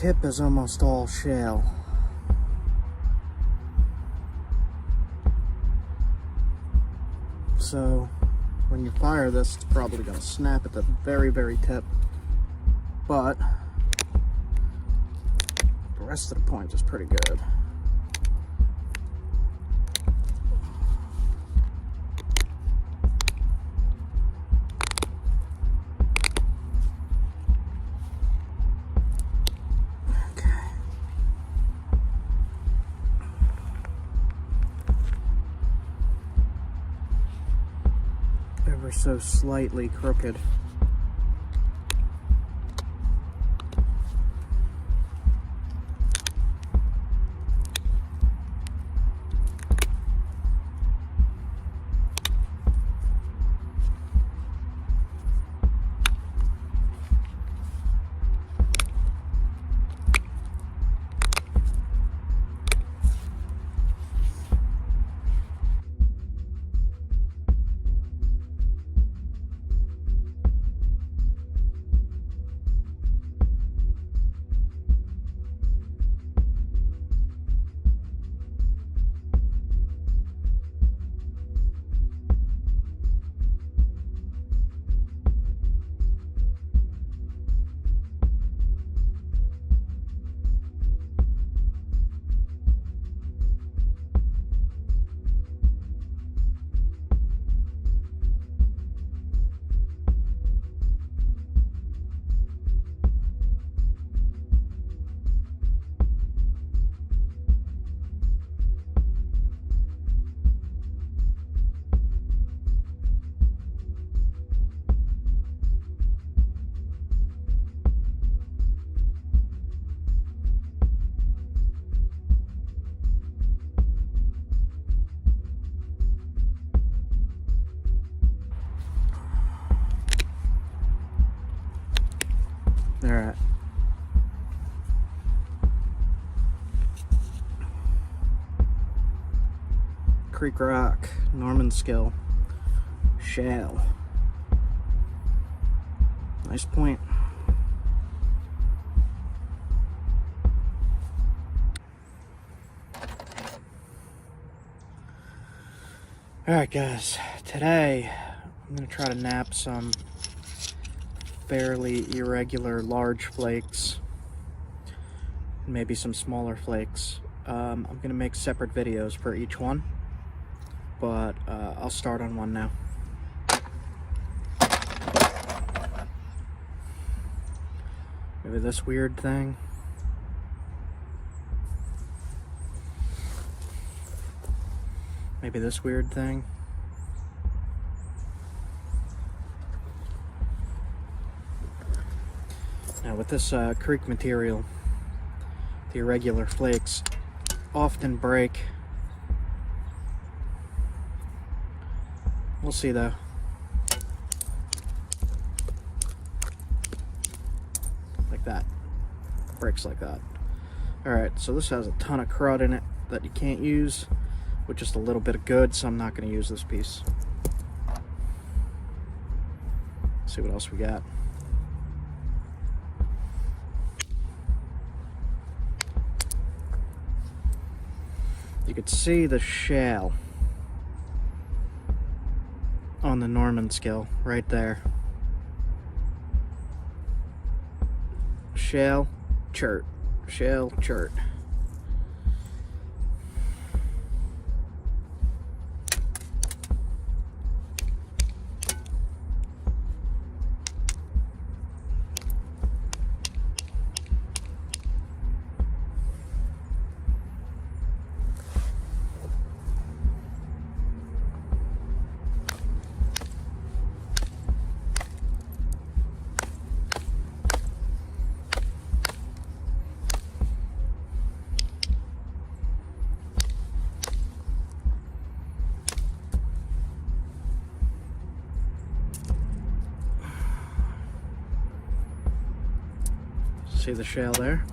tip is almost all shell. So when you fire this, it's probably going to snap at the very, very tip. But the rest of the point is pretty good. Ever so slightly crooked. All right. Creek Rock, Norman Skill, shell. Nice point. All right, guys. Today I'm gonna try to nap some fairly irregular large flakes, maybe some smaller flakes. I'm gonna make separate videos for each one, but I'll start on one now. Maybe this weird thing. Maybe this weird thing. Now with this creek material, the irregular flakes often break. We'll see though. Like that. Breaks like that. Alright, so this has a ton of crud in it that you can't use with just a little bit of good, so I'm not going to use this piece. Let's see what else we got. You could see the shell on the Norman Skill right there. Shell, chert, shell, chert. See the shell there?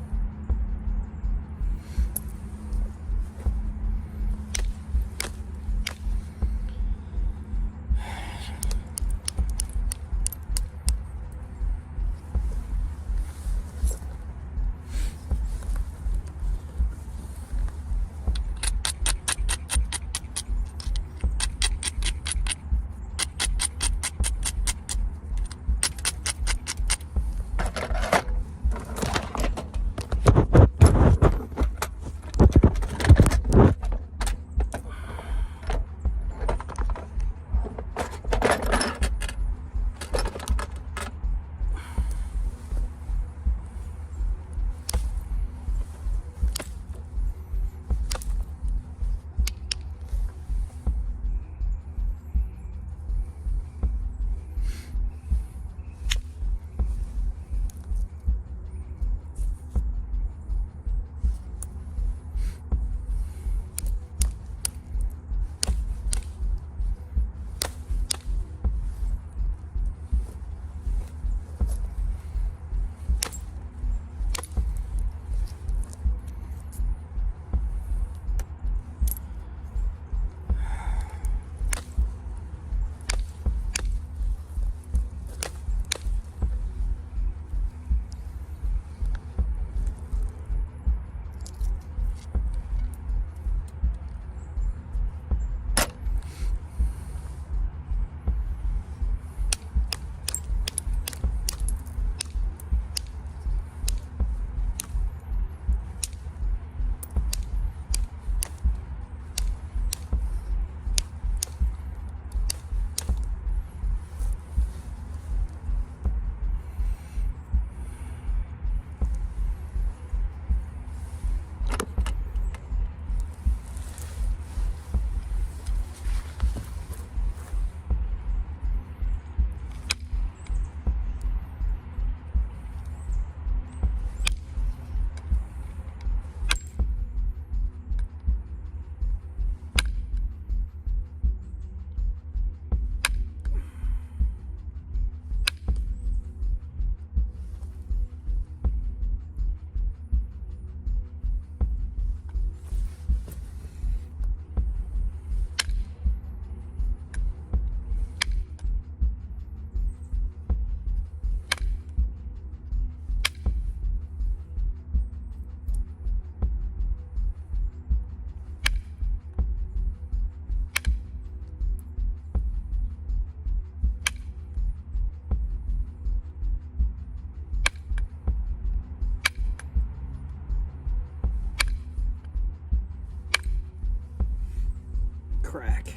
crack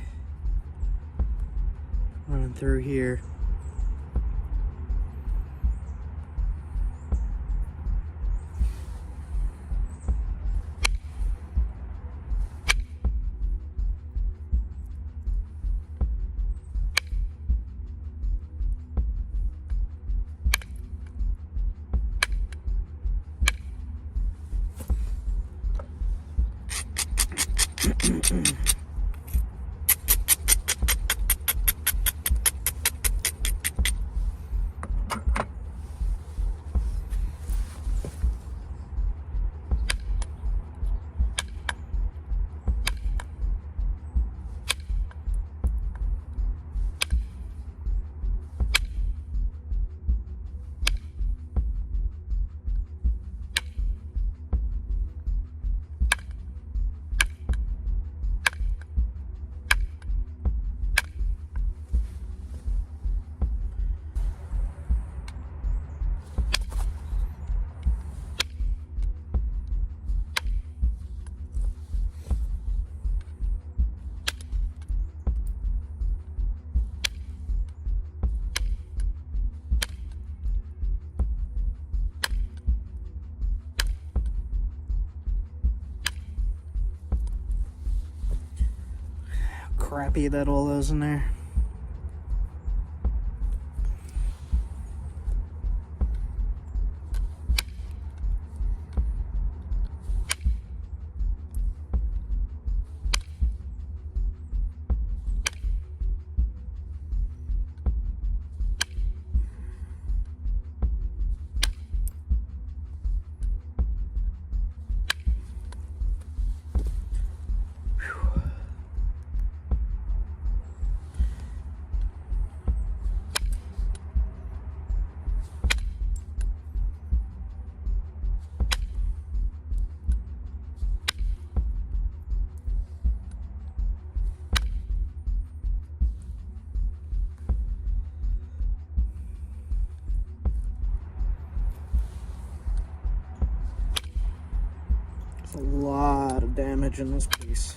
running through here. Crappy that all those in there. A lot of damage in this piece.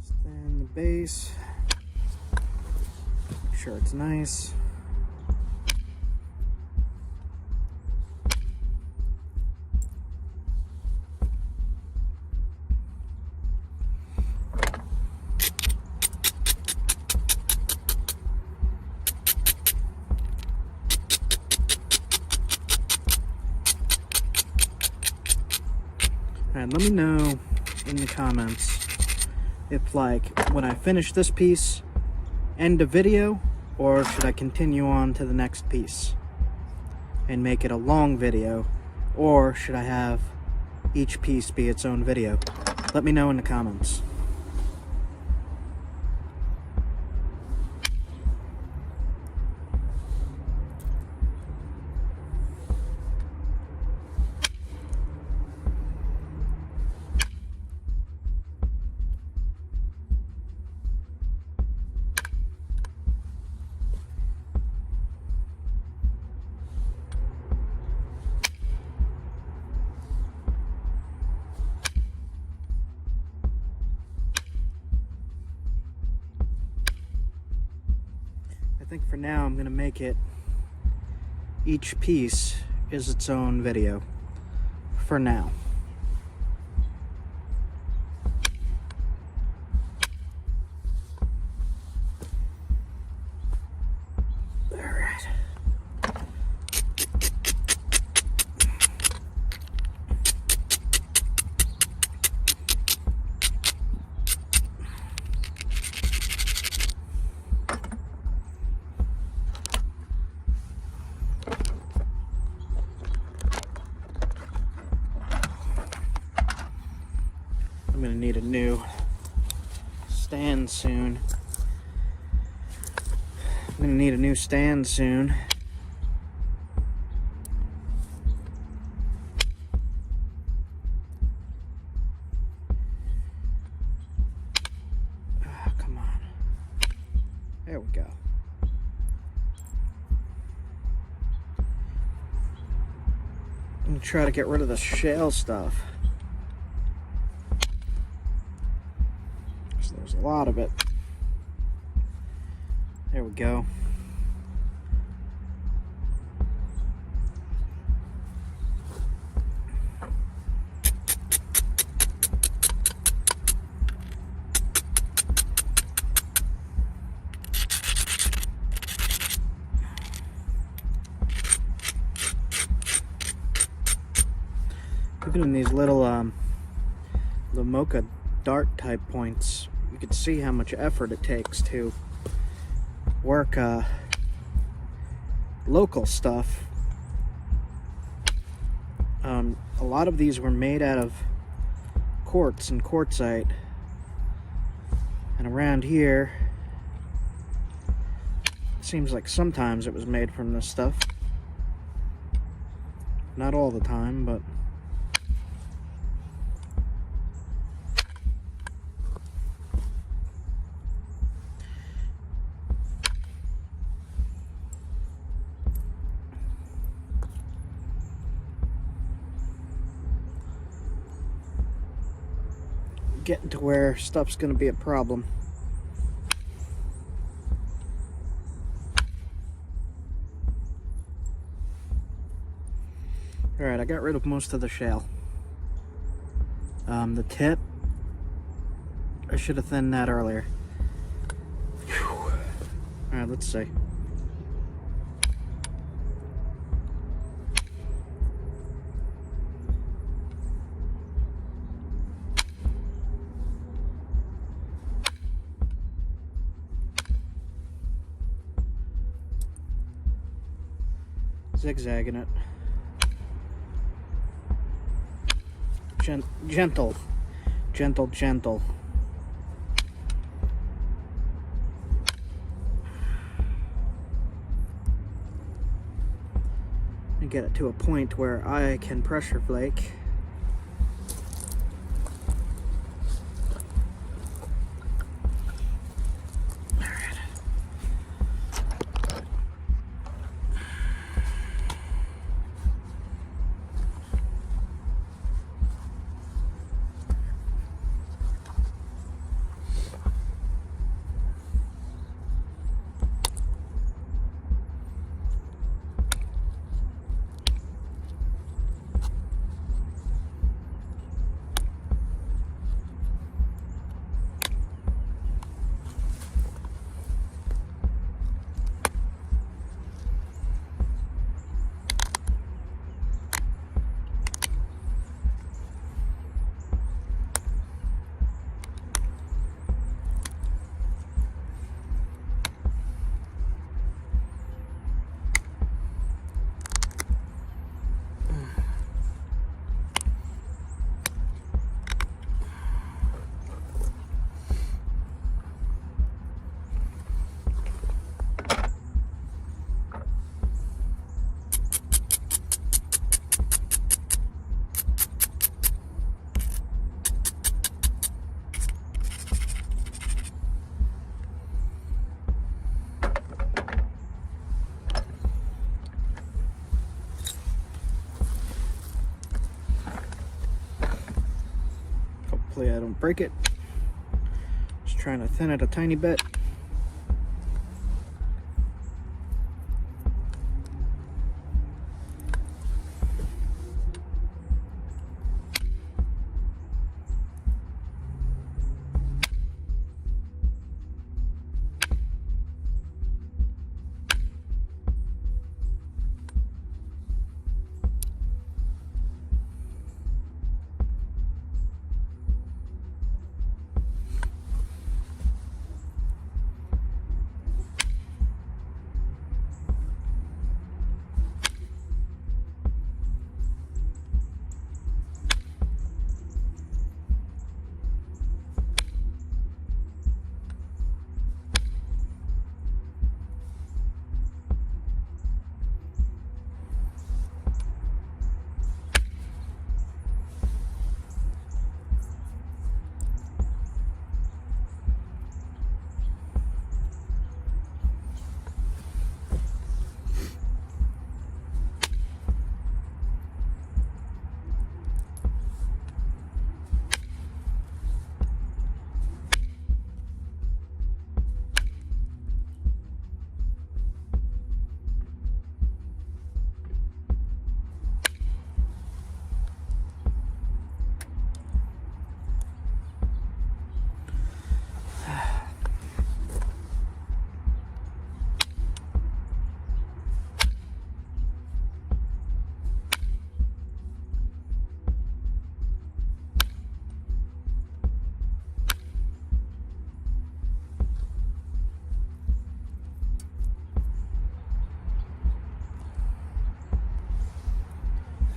Stand the base. Sure it's nice. And let me know in the comments if, like, when I finish this piece, end the video, or should I continue on to the next piece and make it a long video, or should I have each piece be its own video? Let me know in the comments. I think for now I'm going to make it, each piece is its own video for now. Alright. I'm gonna need a new stand soon. and try to get rid of the shale stuff. So there's a lot of it. There we go. Even in these little Lamoka dart type points, you can see how much effort it takes to work local stuff. A lot of these were made out of quartz and quartzite, and around here it seems like sometimes it was made from this stuff. Not all the time, but getting to where stuff's going to be a problem. Alright, I got rid of most of the shale. The tip, I should have thinned that earlier. Alright, let's see. Zigzagging it. Gentle. Gentle, gentle. And get it to a point where I can pressure flake. Hopefully I don't break it. Just trying to thin it a tiny bit.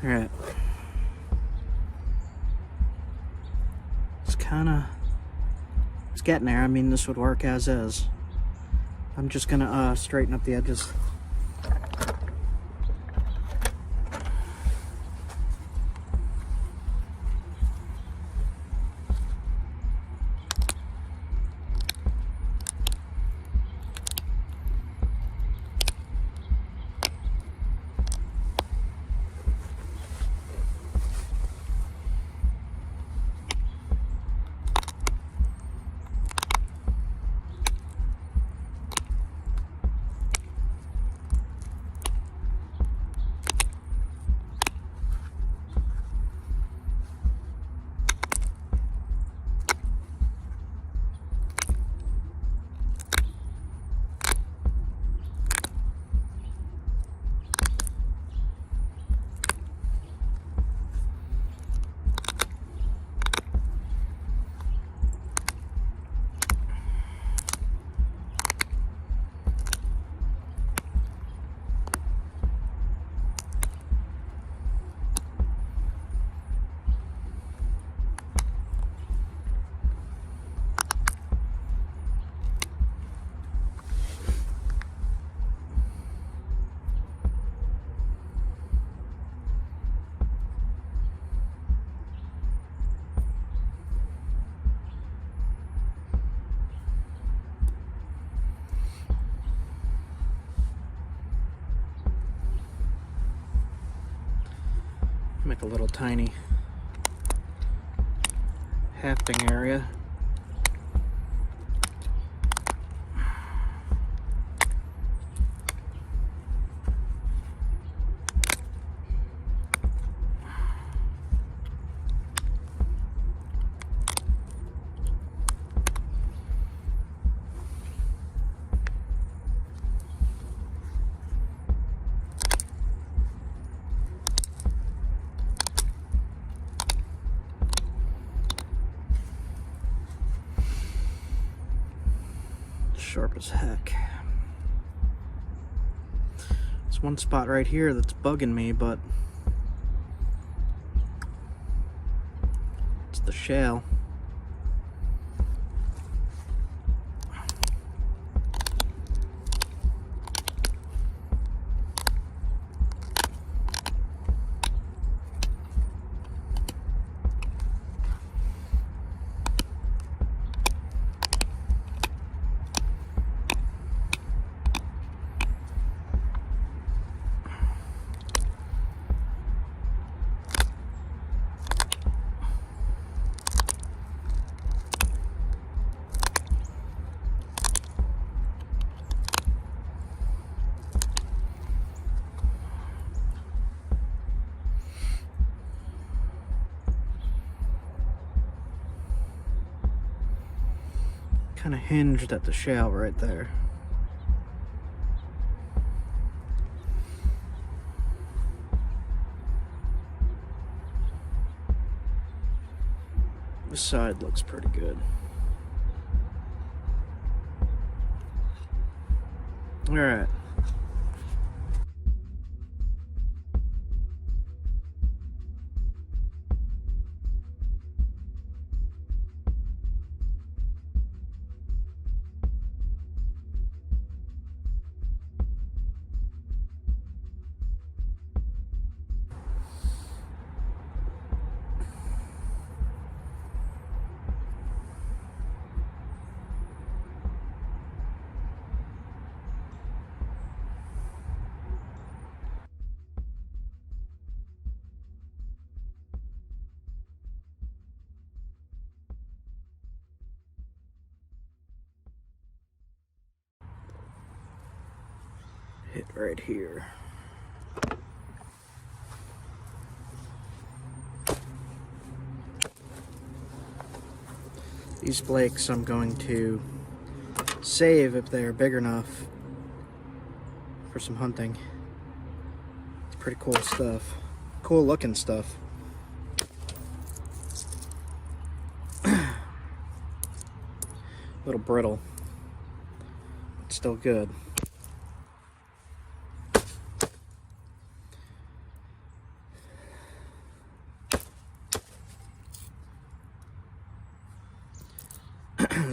Alright. It's getting there. I mean, this would work as is. I'm just gonna straighten up the edges. Make a little tiny hafting area. Sharp as heck. There's one spot right here that's bugging me, but it's the shell. Kind of hinged at the shell right there. This side looks pretty good. All right. Hit right here. These flakes I'm going to save if they're big enough for some hunting. It's pretty cool stuff. Cool looking stuff. A little brittle, but still good.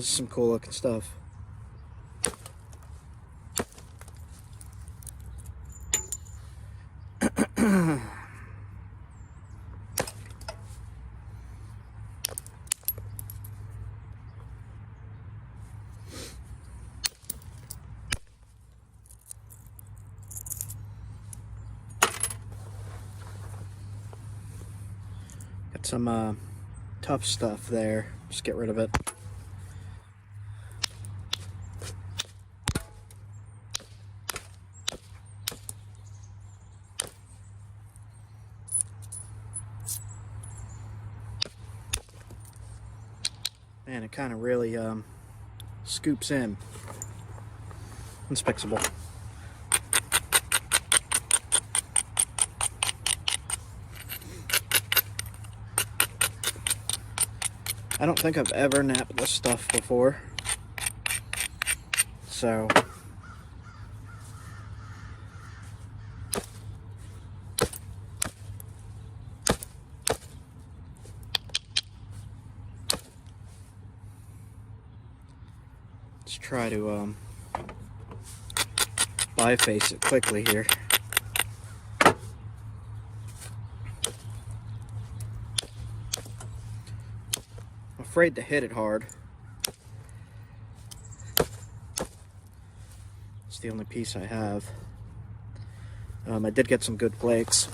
is some cool looking stuff. Got some tough stuff there. Just get rid of it. Man, it kind of really scoops in. Unfixable. I don't think I've ever napped this stuff before, so let's try to biface it quickly here. Afraid to hit it hard. It's the only piece I have. I did get some good flakes.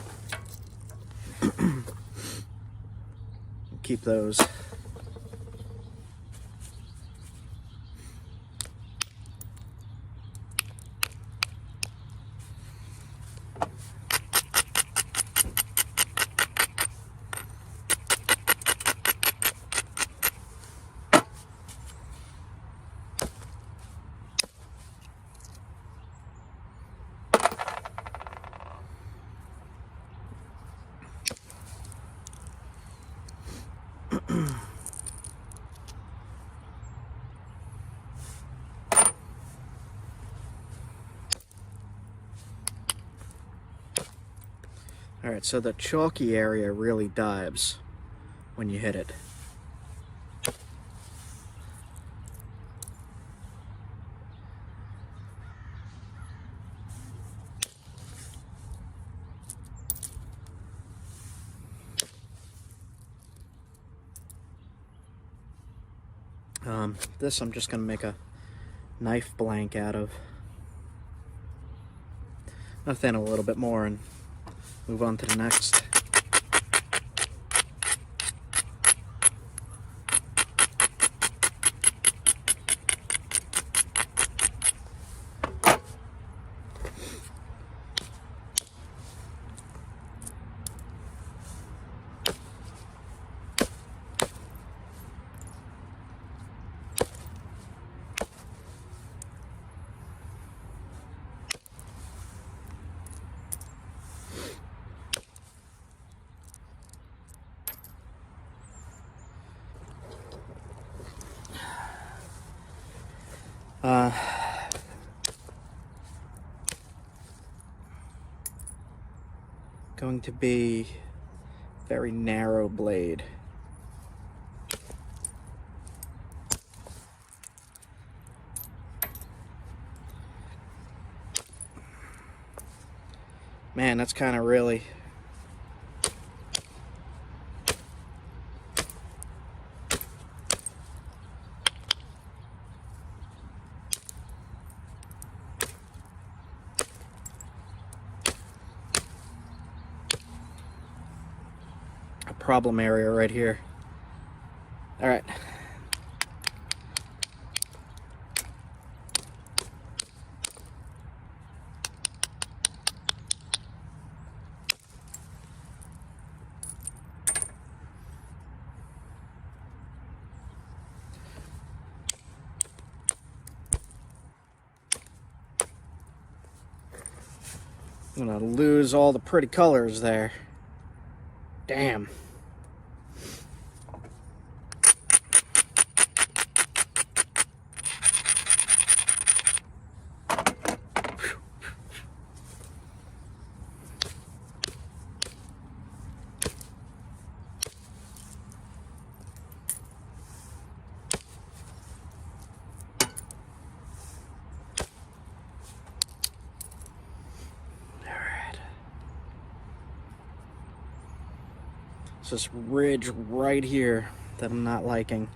Keep those. Alright, so the chalky area really dives when you hit it. This I'm just going to make a knife blank out of. I'll thin a little bit more and move on to the next. Going to be very narrow blade. Man, that's kind of really problem area right here. All right. I'm gonna lose all the pretty colors there. Damn. It's this ridge right here that I'm not liking.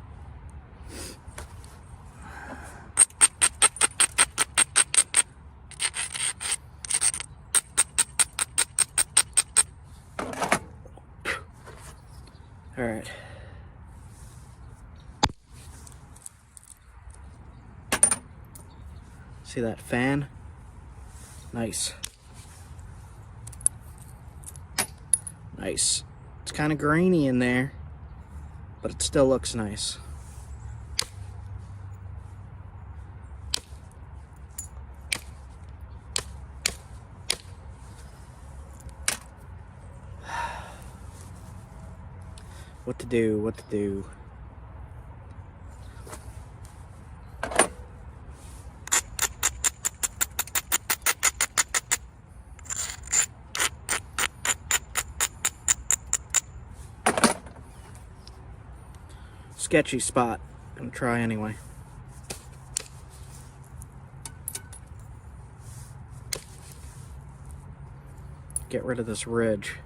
All right. See that fan? Nice. Nice. It's kind of grainy in there, but it still looks nice. What to do, what to do. Sketchy spot. I'm gonna try anyway. Get rid of this ridge.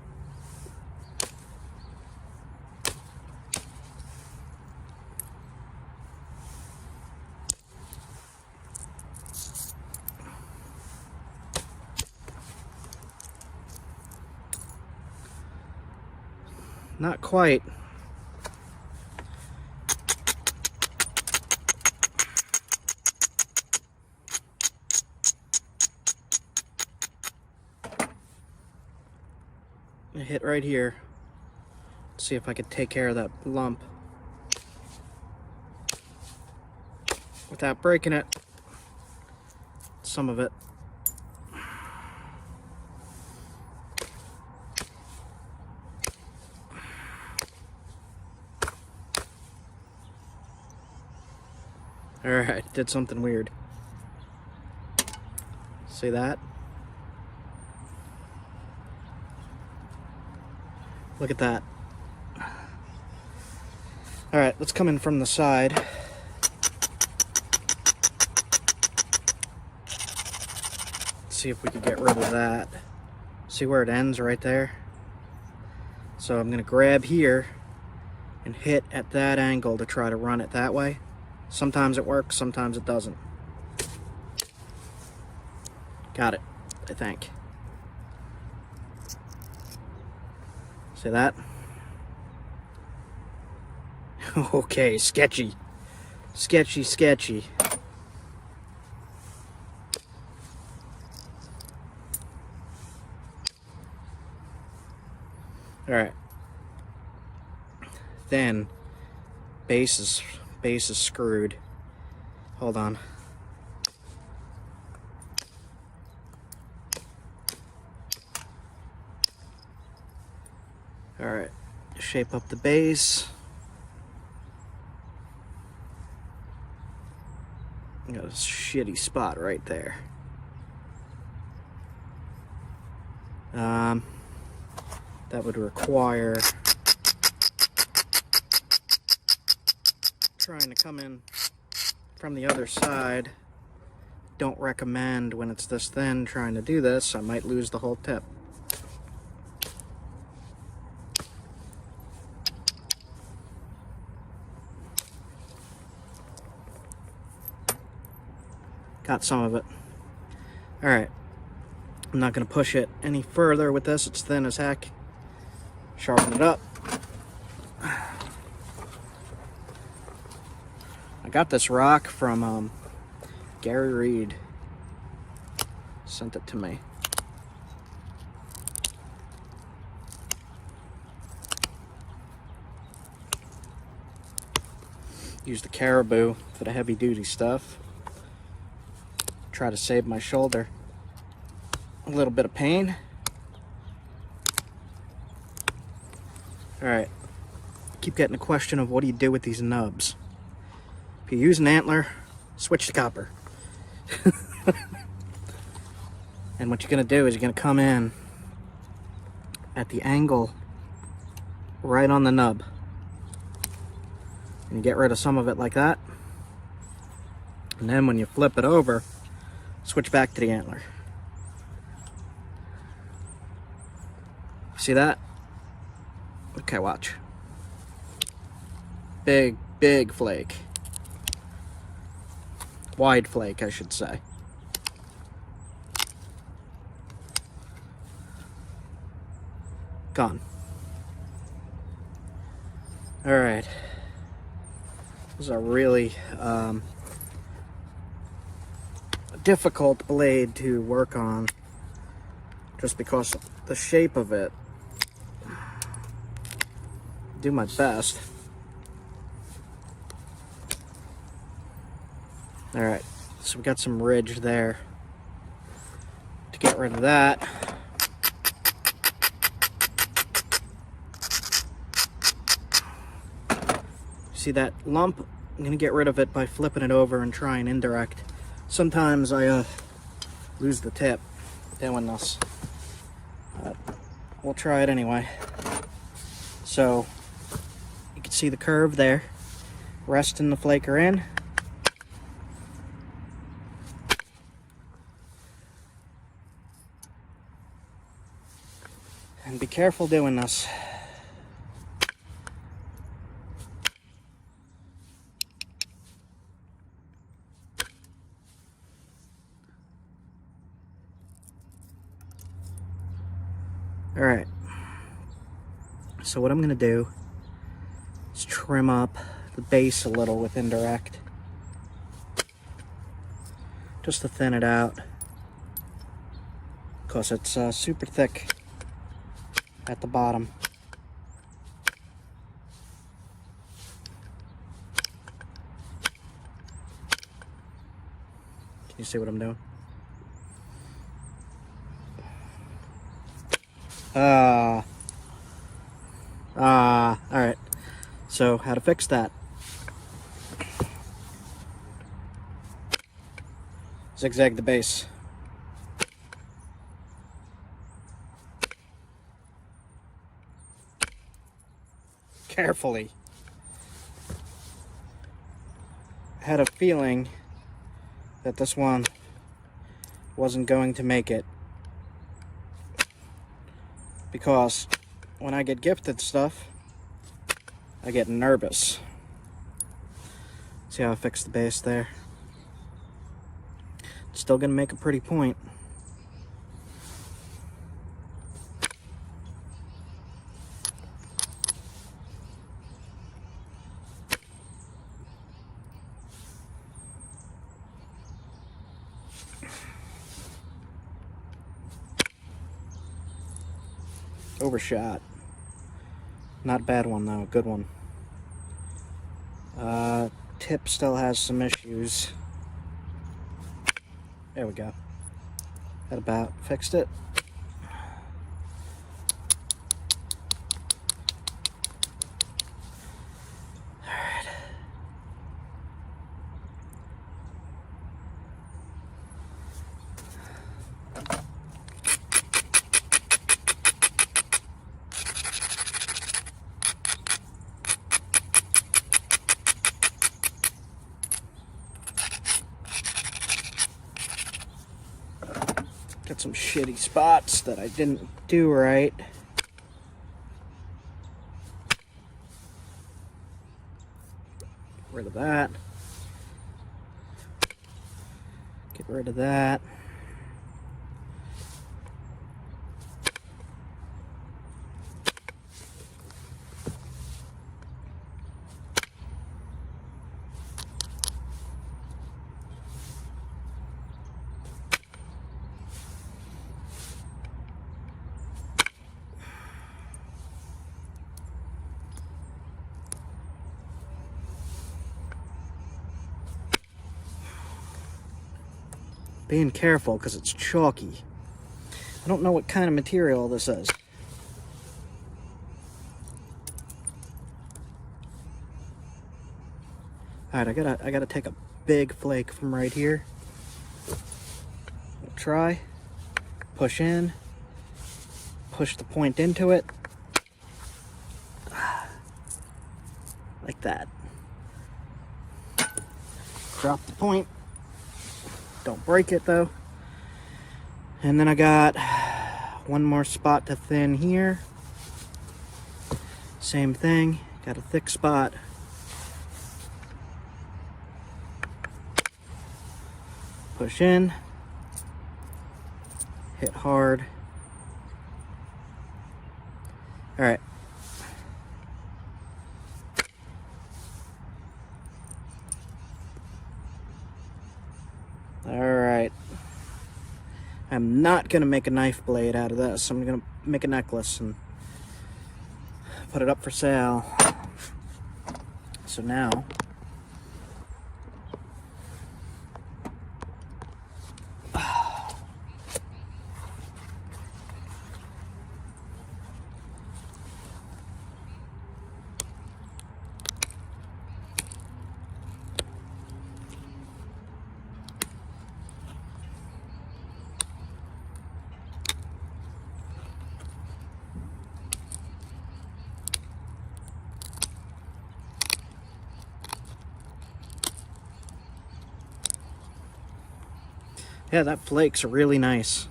Not quite. I hit right here. See if I could take care of that lump without breaking it. Some of it. Alright, did something weird. See that? Look at that. Alright, let's come in from the side. See if we can get rid of that. See where it ends right there? So I'm going to grab here and hit at that angle to try to run it that way. Sometimes it works, sometimes it doesn't. Got it, I think. See that? Okay, sketchy. Sketchy, sketchy. Alright. Then, base is screwed. Hold on. Alright, shape up the base. Got a shitty spot right there. That would require trying to come in from the other side. Don't recommend when it's this thin trying to do this. I might lose the whole tip. Got some of it. Alright. I'm not going to push it any further with this. It's thin as heck. Sharpen it up. I got this rock from Gary Reed. Sent it to me. Use the caribou for the heavy duty stuff. Try to save my shoulder a little bit of pain. Alright, keep getting a question of what do you do with these nubs. If you use an antler, switch to copper. And what you're going to do is you're going to come in at the angle right on the nub. And you get rid of some of it like that. And then when you flip it over, switch back to the antler. See that? Okay, watch. Big, big flake. Wide flake, I should say. Gone. Alright. This is a really difficult blade to work on just because the shape of it. Do my best. Alright, so we got some ridge there. To get rid of that, see that lump? I'm going to get rid of it by flipping it over and trying indirect. Sometimes I lose the tip doing this. But we'll try it anyway. So, you can see the curve there. Resting the flaker in. And be careful doing this. Alright, so what I'm going to do is trim up the base a little with indirect, just to thin it out, because it's super thick at the bottom. Can you see what I'm doing? Alright. So, how to fix that? Zigzag the base. Carefully. I had a feeling that this one wasn't going to make it, because when I get gifted stuff, I get nervous. See how I fixed the base there? Still gonna make a pretty point. Overshot. Not a bad one though, good one. Tip still has some issues. There we go. That about fixed it. Alright. Got some shitty spots that I didn't do right. Get rid of that. Get rid of that. Being careful because it's chalky. I don't know what kind of material this is. Alright, I gotta take a big flake from right here. We'll try. Push in. Push the point into it. Like that. Drop the point. Don't break it though. And then I got one more spot to thin here. Same thing, got a thick spot. Push in, hit hard. All right. All right. I'm not gonna make a knife blade out of this. I'm gonna make a necklace and put it up for sale. So now, yeah, that flakes really nice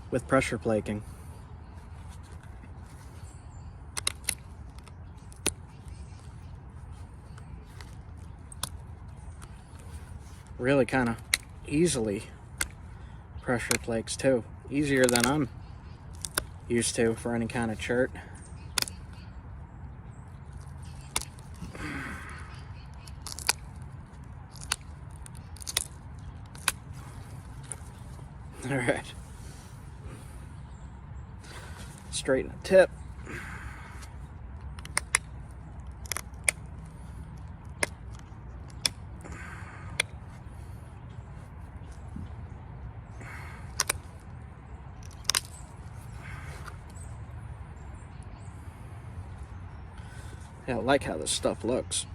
with pressure flaking. Really kind of easily pressure flakes too. Easier than I'm used to for any kind of chert. All right. Straighten the tip. Yeah, I like how this stuff looks.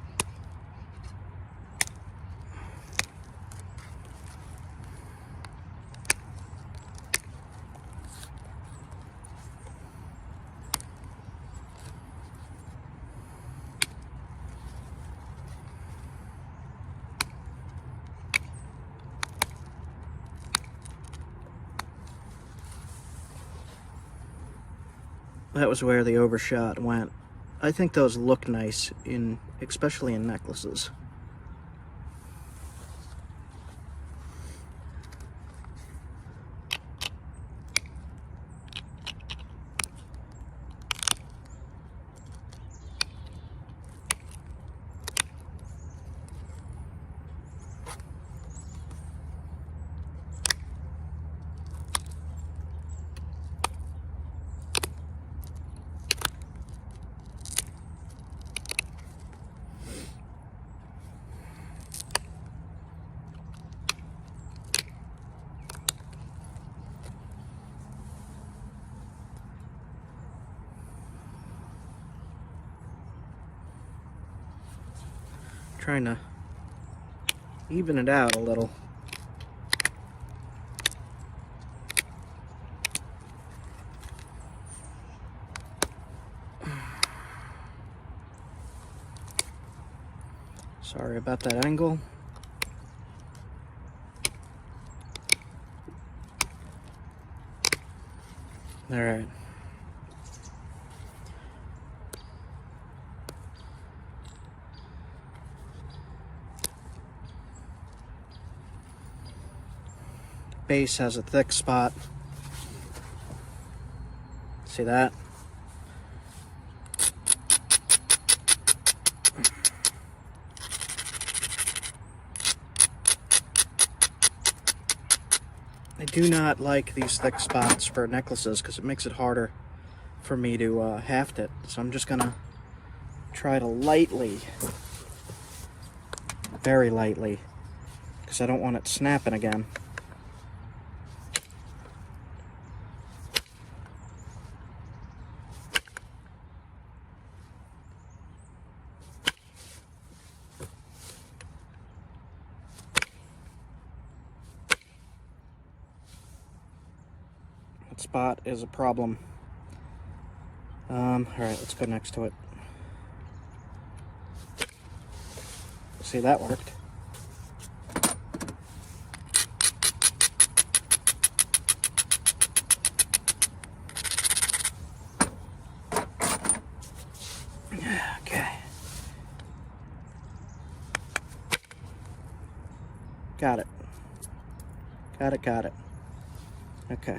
That was where the overshot went. I think those look nice, especially in necklaces. Trying to even it out a little. Sorry about that angle. All right. Base has a thick spot. See that? I do not like these thick spots for necklaces because it makes it harder for me to haft it. So I'm just gonna try to lightly, very lightly, because I don't want it snapping again. That spot is a problem. All right, let's go next to it. See, that worked. Got it. Got it. Okay.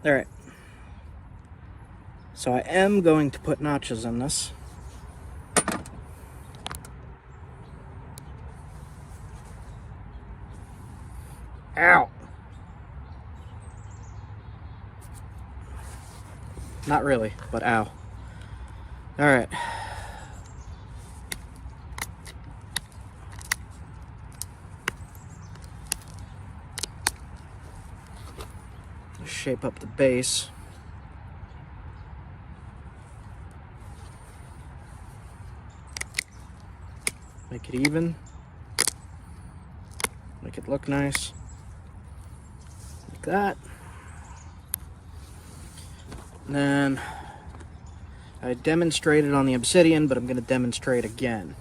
All right. So I am going to put notches in this. Ow! Not really, but ow. All right. Shape up the base. Make it even. Make it look nice. Like that. And then I demonstrated on the obsidian, but I'm going to demonstrate again.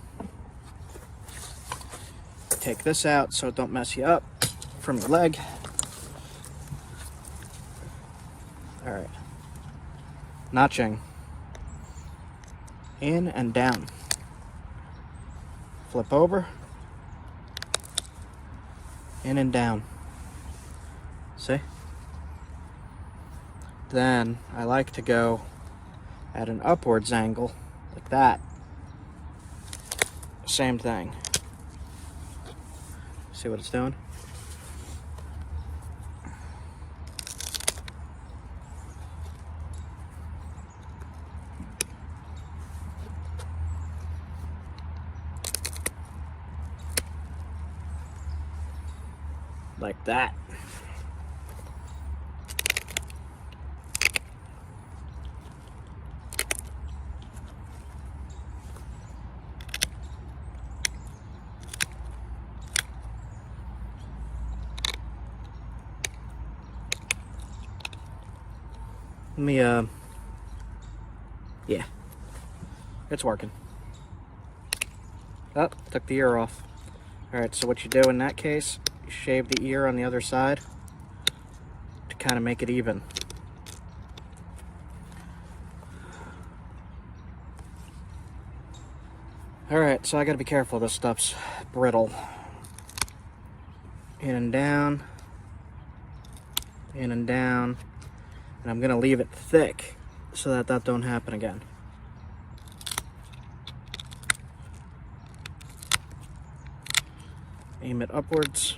Take this out so it don't mess you up from your leg. All right. Notching. In and down. Flip over. In and down. See? Then I like to go at an upwards angle, like that. Same thing. See what it's doing? Like that. Let me, yeah, it's working. Oh, took the ear off. All right, so what you do in that case, you shave the ear on the other side to kind of make it even. All right, so I gotta be careful, this stuff's brittle. In and down, in and down. And I'm gonna leave it thick so that that don't happen again. Aim it upwards.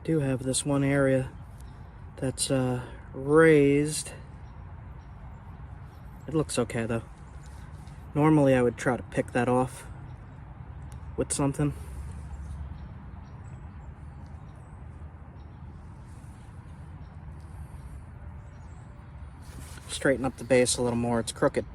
Do have this one area that's raised. It looks okay though. Normally I would try to pick that off with something. Straighten up the base a little more, it's crooked.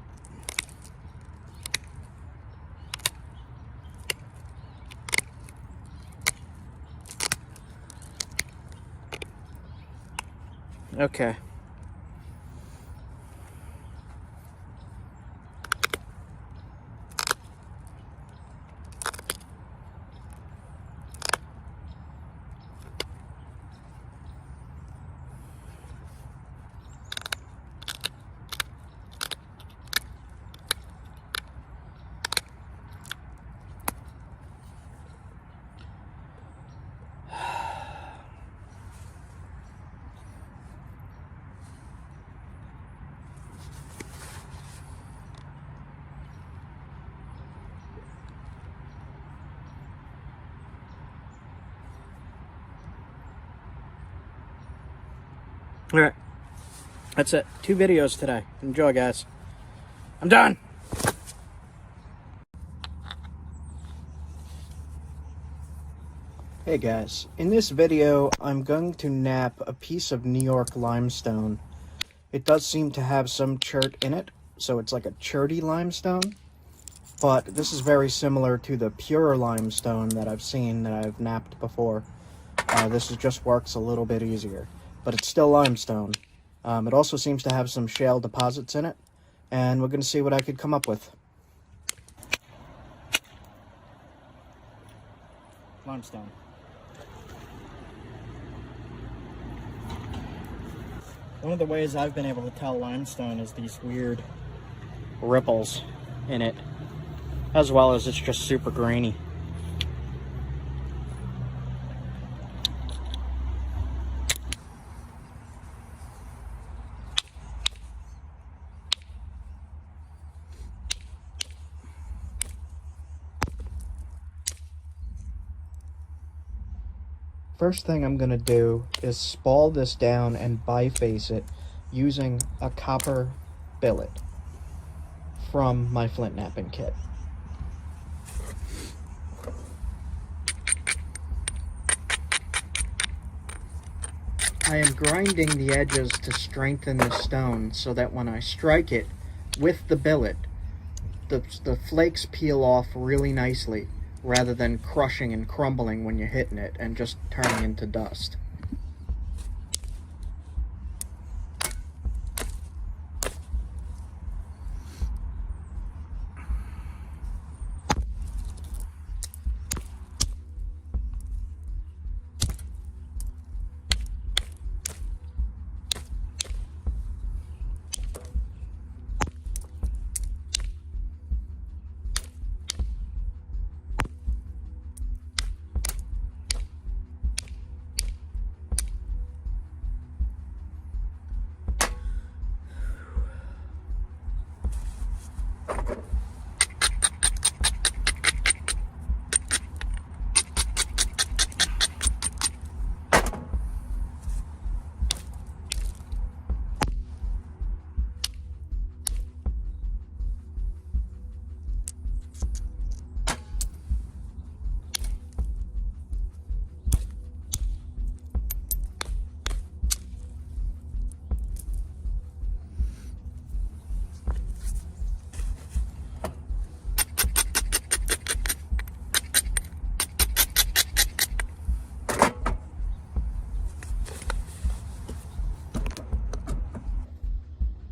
Okay. All right, that's it. 2 videos today. Enjoy, guys. I'm done. Hey guys, in this video I'm going to knap a piece of New York limestone. It does seem to have some chert in it, so it's like a cherty limestone, but this is very similar to the pure limestone that I've seen that I've napped before. Just works a little bit easier, but it's still limestone. It also seems to have some shale deposits in it, and we're going to see what I could come up with. Limestone. One of the ways I've been able to tell limestone is these weird ripples in it, as well as it's just super grainy. First thing I'm going to do is spall this down and biface it using a copper billet from my Flintknapping kit. I am grinding the edges to strengthen the stone so that when I strike it with the billet, the flakes peel off really nicely, rather than crushing and crumbling when you're hitting it and just turning into dust.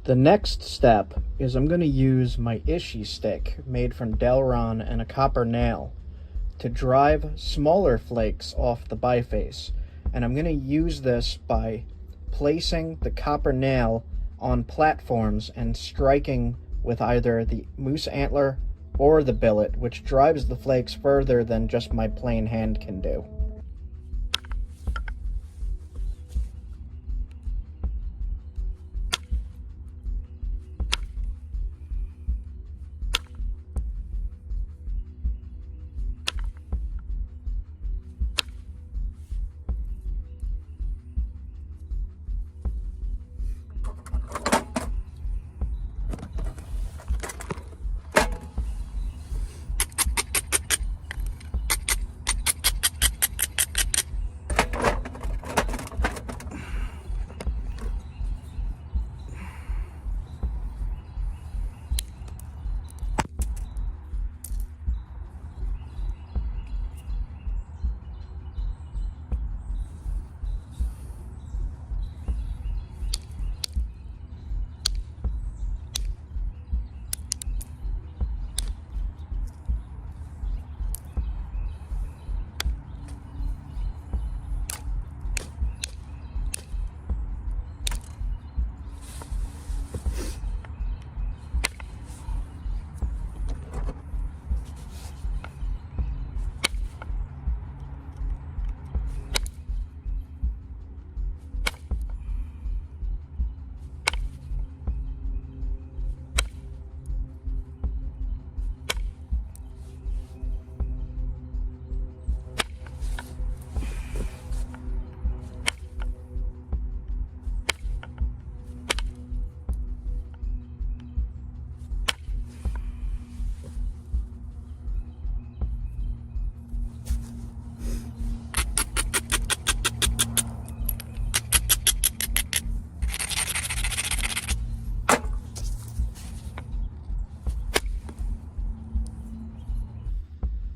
The next step is I'm going to use my Ishi stick made from Delron and a copper nail to drive smaller flakes off the biface. And I'm going to use this by placing the copper nail on platforms and striking with either the moose antler or the billet, which drives the flakes further than just my plain hand can do.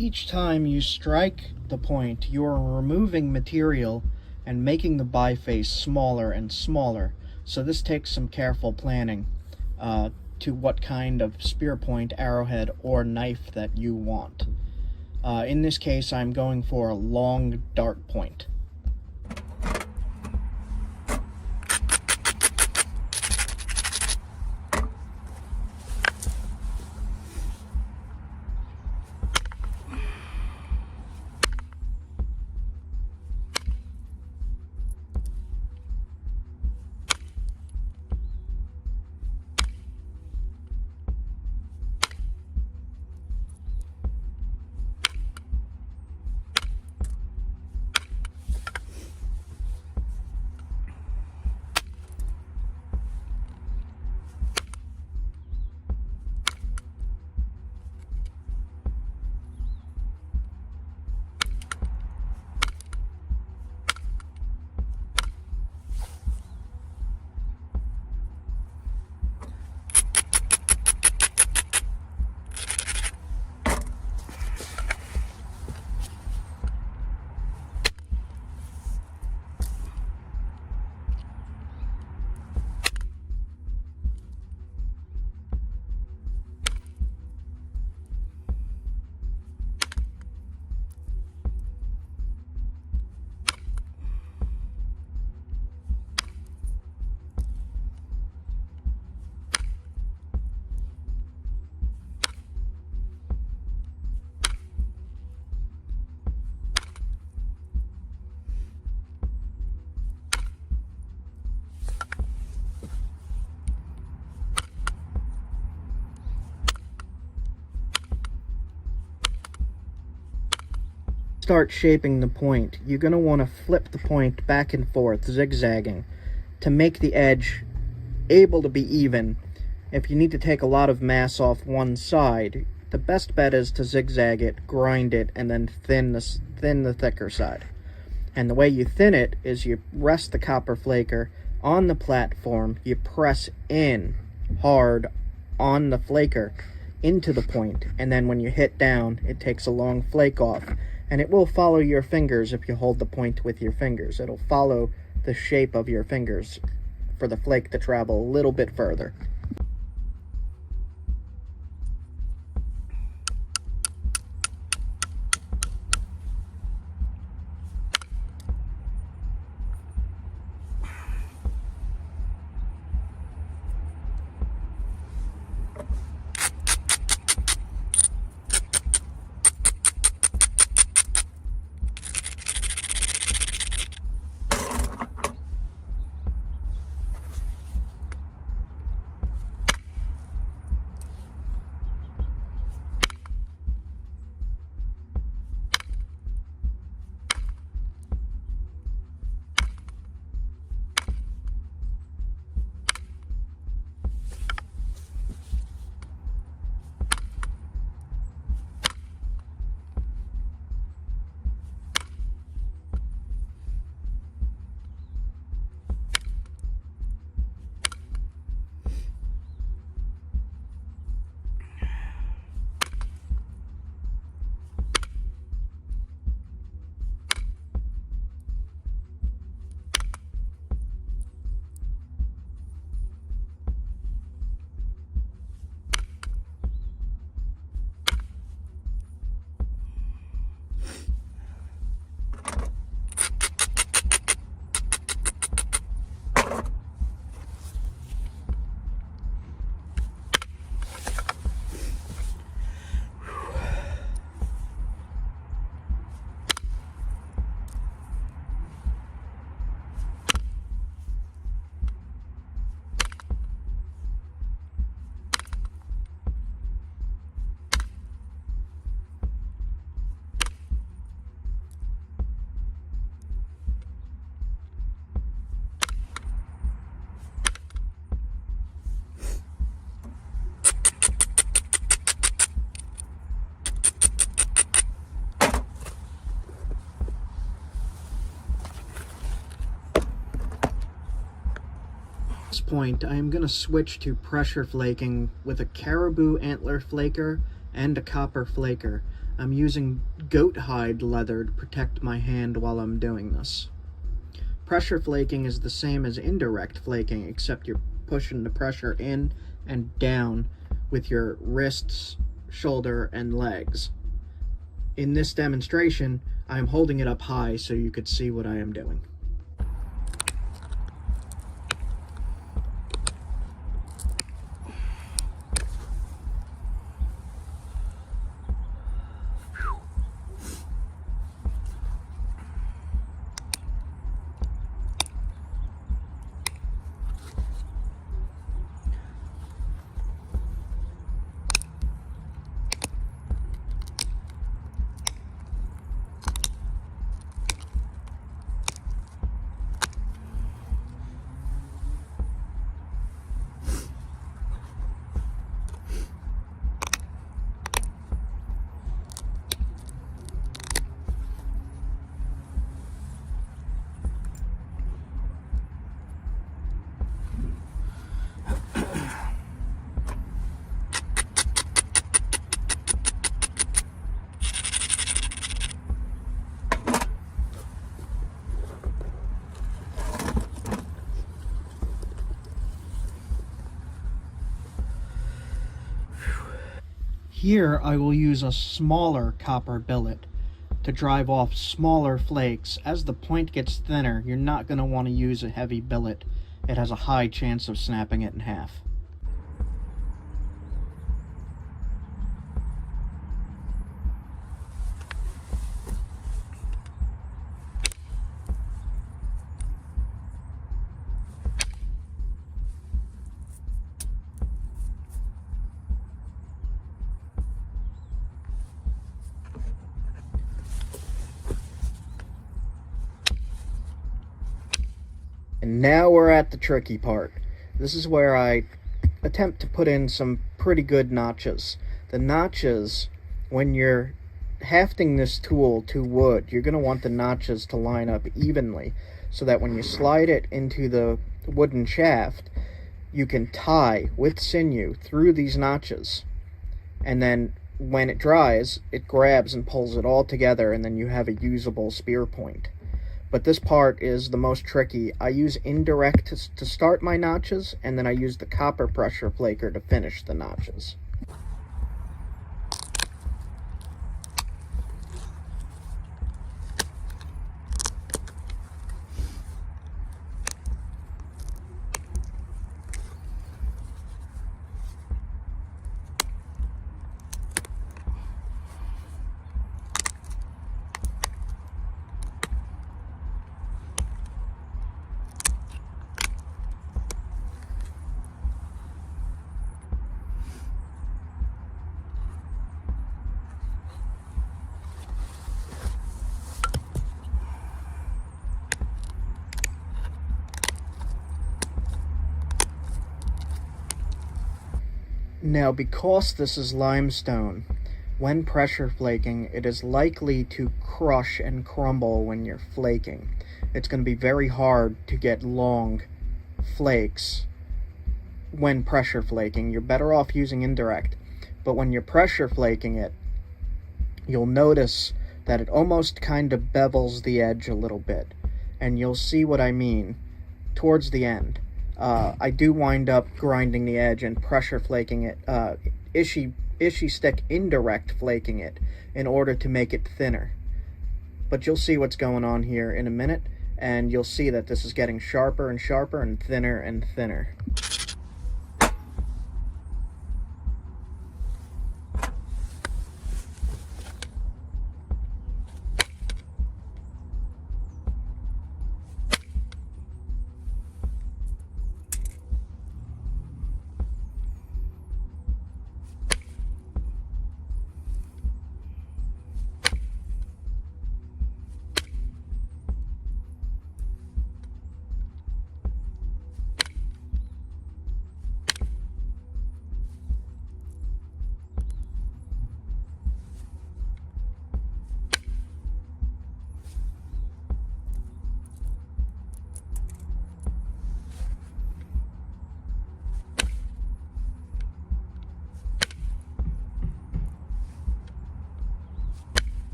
Each time you strike the point, you are removing material and making the biface smaller and smaller. So this takes some careful planning to what kind of spear point, arrowhead, or knife that you want. In this case, I'm going for a long dart point. Start shaping the point, you're going to want to flip the point back and forth, zigzagging, to make the edge able to be even. If you need to take a lot of mass off one side, the best bet is to zigzag it, grind it, and then thin the thicker side. And the way you thin it is you rest the copper flaker on the platform, you press in hard on the flaker into the point, and then when you hit down, it takes a long flake off. And it will follow your fingers if you hold the point with your fingers. It'll follow the shape of your fingers for the flake to travel a little bit further. At this point, I am going to switch to pressure flaking with a caribou antler flaker and a copper flaker. I'm using goat hide leather to protect my hand while I'm doing this. Pressure flaking is the same as indirect flaking, except you're pushing the pressure in and down with your wrists, shoulder, and legs. In this demonstration, I am holding it up high so you could see what I am doing. Here I will use a smaller copper billet to drive off smaller flakes. As the point gets thinner, you're not going to want to use a heavy billet. It has a high chance of snapping it in half. And now we're at the tricky part. This is where I attempt to put in some pretty good notches. The notches, when you're hafting this tool to wood, you're going to want the notches to line up evenly so that when you slide it into the wooden shaft, you can tie with sinew through these notches. And then when it dries, it grabs and pulls it all together, and then you have a usable spear point. But this part is the most tricky. I use indirect to start my notches, and then I use the copper pressure flaker to finish the notches. Now, because this is limestone, when pressure flaking, it is likely to crush and crumble when you're flaking. It's going to be very hard to get long flakes when pressure flaking. You're better off using indirect. But when you're pressure flaking it, you'll notice that it almost kind of bevels the edge a little bit. And you'll see what I mean towards the end. I do wind up grinding the edge and pressure flaking it, ishy stick indirect flaking it in order to make it thinner. But you'll see what's going on here in a minute, and you'll see that this is getting sharper and sharper and thinner and thinner.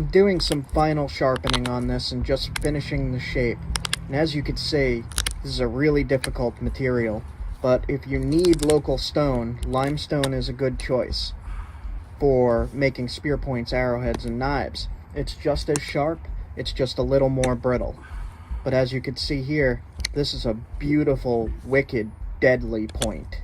I'm doing some final sharpening on this and just finishing the shape. And as you can see, this is a really difficult material. But if you need local stone, limestone is a good choice for making spear points, arrowheads, and knives. It's just as sharp, it's just a little more brittle. But as you can see here, this is a beautiful, wicked, deadly point.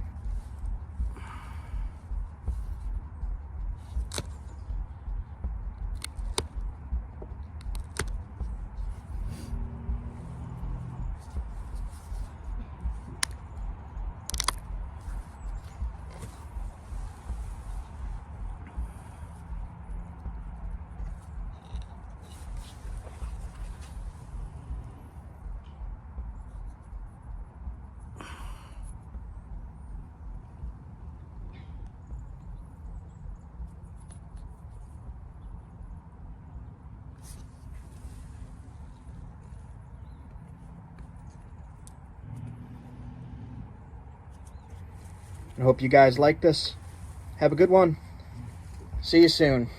I hope you guys like this. Have a good one. See you soon.